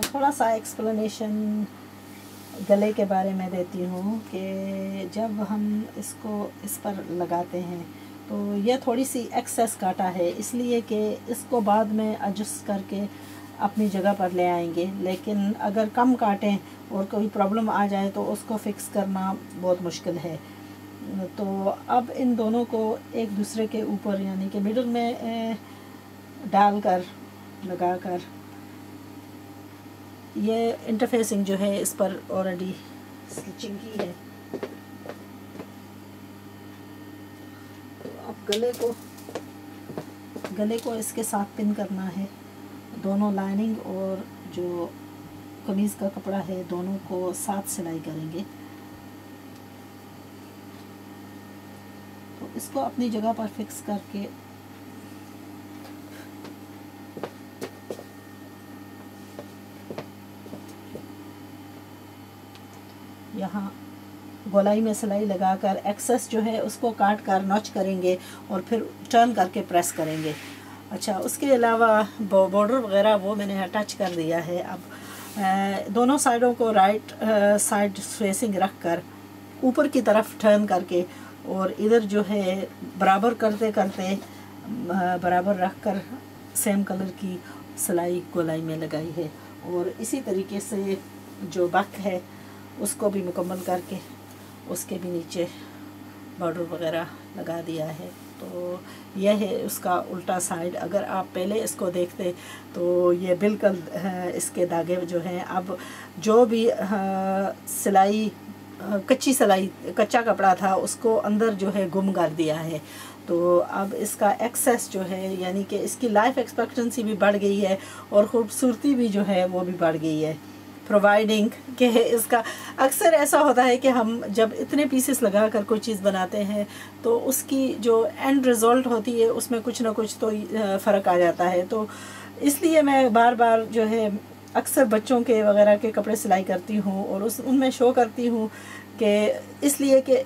थोड़ा सा एक्सप्लेनेशन गले के बारे में देती हूँ कि जब हम इसको इस पर लगाते हैं तो ये थोड़ी सी एक्सेस काटा है, इसलिए कि इसको बाद में एडजस्ट करके अपनी जगह पर ले आएंगे, लेकिन अगर कम काटें और कोई प्रॉब्लम आ जाए तो उसको फिक्स करना बहुत मुश्किल है। तो अब इन दोनों को एक दूसरे के ऊपर यानी कि मिडल में डालकर लगाकर, ये इंटरफेसिंग जो है इस पर ऑलरेडी स्टिचिंग की है। तो अब गले को इसके साथ पिन करना है। दोनों लाइनिंग और जो कमीज़ का कपड़ा है दोनों को साथ सिलाई करेंगे। तो इसको अपनी जगह पर फिक्स करके यहाँ गोलाई में सिलाई लगाकर एक्सेस जो है उसको काट कर नॉच करेंगे और फिर टर्न करके प्रेस करेंगे। अच्छा, उसके अलावा बॉर्डर वगैरह वो मैंने अटैच कर दिया है। अब दोनों साइडों को राइट साइड फेसिंग रख कर ऊपर की तरफ टर्न करके और इधर जो है बराबर करते करते बराबर रख कर सेम कलर की सिलाई गोलाई में लगाई है। और इसी तरीके से जो बैक है उसको भी मुकम्मल करके उसके भी नीचे बॉर्डर वगैरह लगा दिया है। तो यह है उसका उल्टा साइड। अगर आप पहले इसको देखते तो ये बिल्कुल इसके दागे जो हैं, अब जो भी सिलाई कच्चा कपड़ा था उसको अंदर जो है गुम कर दिया है। तो अब इसका एक्सेस जो है यानी कि इसकी लाइफ एक्सपेक्टेंसी भी बढ़ गई है और ख़ूबसूरती भी जो है वो भी बढ़ गई है, प्रोवाइडिंग कि इसका अक्सर ऐसा होता है कि हम जब इतने पीसेस लगा कर कोई चीज़ बनाते हैं तो उसकी जो एंड रिज़ल्ट होती है उसमें कुछ ना कुछ तो फ़र्क आ जाता है। तो इसलिए मैं बार बार जो है अक्सर बच्चों के वगैरह के कपड़े सिलाई करती हूँ और उनमें शो करती हूँ कि इसलिए कि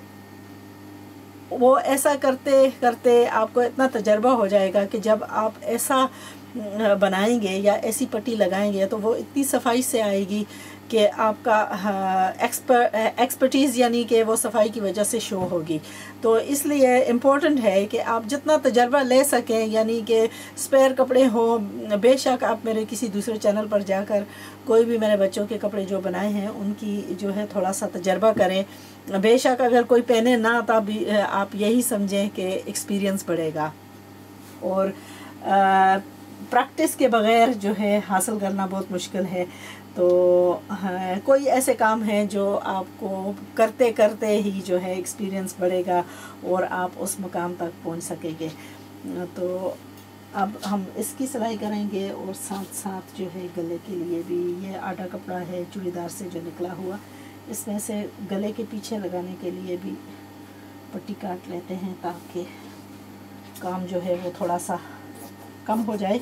वो ऐसा करते करते आपको इतना तजर्बा हो जाएगा कि जब आप ऐसा बनाएंगे या ऐसी पट्टी लगाएंगे तो वो इतनी सफाई से आएगी कि आपका एक्सपर्टीज़ यानी कि वो सफाई की वजह से शो होगी। तो इसलिए इम्पोर्टेंट है कि आप जितना तजर्बा ले सकें, यानी कि स्पेयर कपड़े हों। बेशक आप मेरे किसी दूसरे चैनल पर जाकर कोई भी मैंने बच्चों के कपड़े जो बनाए हैं उनकी जो है थोड़ा सा तजर्बा करें। बेशक अगर कोई पहने ना तब भी आप यही समझें कि एक्सपीरियंस बढ़ेगा। और प्रैक्टिस के बग़ैर जो है हासिल करना बहुत मुश्किल है। तो कोई ऐसे काम हैं जो आपको करते करते ही जो है एक्सपीरियंस बढ़ेगा और आप उस मुकाम तक पहुंच सकेंगे। तो अब हम इसकी सिलाई करेंगे और साथ साथ जो है गले के लिए भी ये आटा कपड़ा है चूड़ीदार से जो निकला हुआ, इसमें से गले के पीछे लगाने के लिए भी पट्टी काट लेते हैं ताकि काम जो है वो थोड़ा सा कम हो जाए।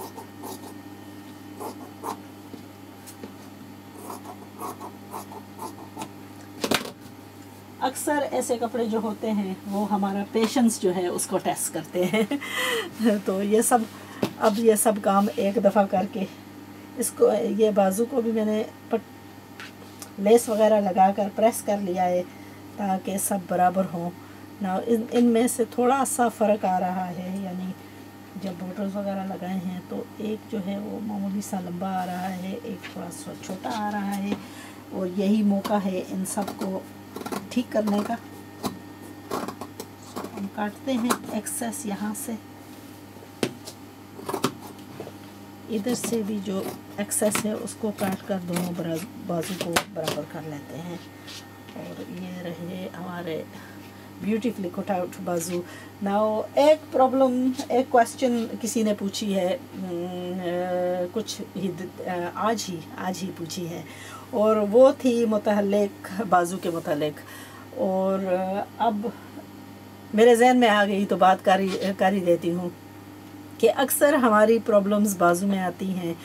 अक्सर ऐसे कपड़े जो होते हैं वो हमारा पेशेंस जो है उसको टेस्ट करते हैं। तो ये सब काम एक दफ़ा करके इसको, ये बाजू को भी मैंने लेस वगैरह लगाकर प्रेस कर लिया है ताकि सब बराबर हो ना। इनमें से थोड़ा सा फ़र्क आ रहा है, यानी जब बॉर्डर्स वगैरह लगाए हैं तो एक जो है वो मामूली सा लंबा आ रहा है, एक थोड़ा सा छोटा आ रहा है। और यही मौका है इन सब को ठीक करने का। हम काटते हैं एक्सेस यहाँ से, इधर से भी जो एक्सेस है उसको काट कर दोनों बाजू को बराबर कर लेते हैं। और ये रहे हमारे ब्यूटीफुली कट आउट बाजू। नाउ एक क्वेश्चन किसी ने पूछी है, कुछ ही आज ही पूछी है, और वो थी मुतल्लिक बाजू के मुतल्लिक। और अब मेरे जहन में आ गई तो बात कर ही देती हूँ कि अक्सर हमारी प्रॉब्लम्स बाजू में आती हैं,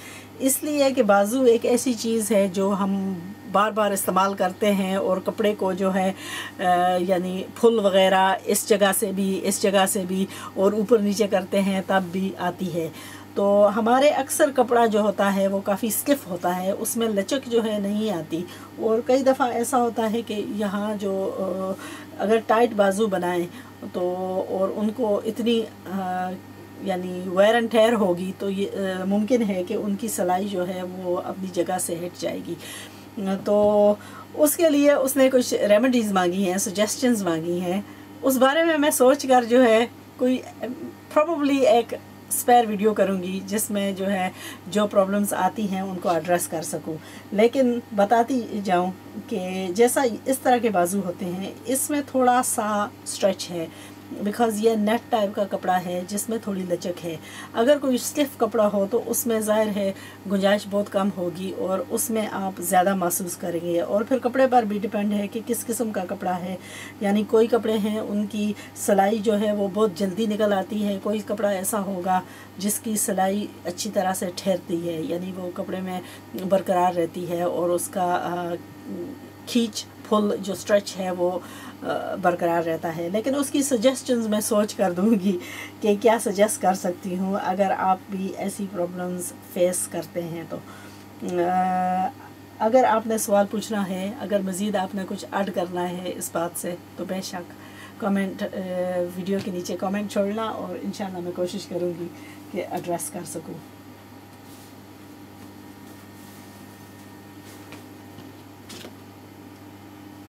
इसलिए कि बाजू एक ऐसी चीज़ है जो हम बार बार इस्तेमाल करते हैं और कपड़े को जो है यानी फुल वगैरह इस जगह से भी और ऊपर नीचे करते हैं तब भी आती है। تو ہمارے اکثر کپڑا جو ہوتا ہے وہ کافی اسٹف ہوتا ہے، اس میں لچک جو ہے نہیں آتی، اور کئی دفعہ ایسا ہوتا ہے کہ یہاں جو اگر ٹائٹ بازو بنائیں تو اور ان کو اتنی یعنی ویئر اینڈ ٹیئر ہوگی تو یہ ممکن ہے کہ ان کی سلائی جو ہے وہ اپنی جگہ سے ہٹ جائے گی. تو اس کے لیے اس نے کچھ ریمیڈیز مانگی ہیں، سجیسٹنز مانگی ہیں. اس بارے میں سوچ کر جو ہے کوئی پروبیبلی ایک اسپیئر ویڈیو کروں گی جس میں جو ہے جو پرابلمس آتی ہیں ان کو ایڈریس کر سکوں. لیکن بتاتی جاؤں کہ جیسا اس طرح کے بازو ہوتے ہیں اس میں تھوڑا سا اسٹریچ ہے، بیکاز یہ نیٹ ٹائپ کا کپڑا ہے جس میں تھوڑی لچک ہے. اگر کوئی اسٹف کپڑا ہو تو اس میں ظاہر ہے گنجائش بہت کم ہوگی اور اس میں آپ زیادہ محسوس کریں گے. اور پھر کپڑے پر بھی ڈیپینڈ ہے کہ کس قسم کا کپڑا ہے. یعنی کوئی کپڑے ہیں ان کی سلائی جو ہے وہ بہت جلدی نکل آتی ہے، کوئی کپڑا ایسا ہوگا جس کی سلائی اچھی طرح سے ٹھہرتی ہے، یعنی وہ کپڑے میں برقرار رہتی ہے اور اس کا کھینچ پھل جو اسٹریچ ہے وہ برقرار رہتا ہے. لیکن اس کی سجیسٹنز میں سوچ کر دوں گی کہ کیا سجیسٹ کر سکتی ہوں اگر آپ بھی ایسی پرابلمز فیس کرتے ہیں تو. اگر آپ نے سوال پوچھنا ہے، اگر مزید آپ نے کچھ ایڈ کرنا ہے اس بات سے تو بے شک کامنٹ ویڈیو کے نیچے کامنٹ چھوڑنا، اور انشاءاللہ میں کوشش کروں گی کہ ایڈریس کر سکوں.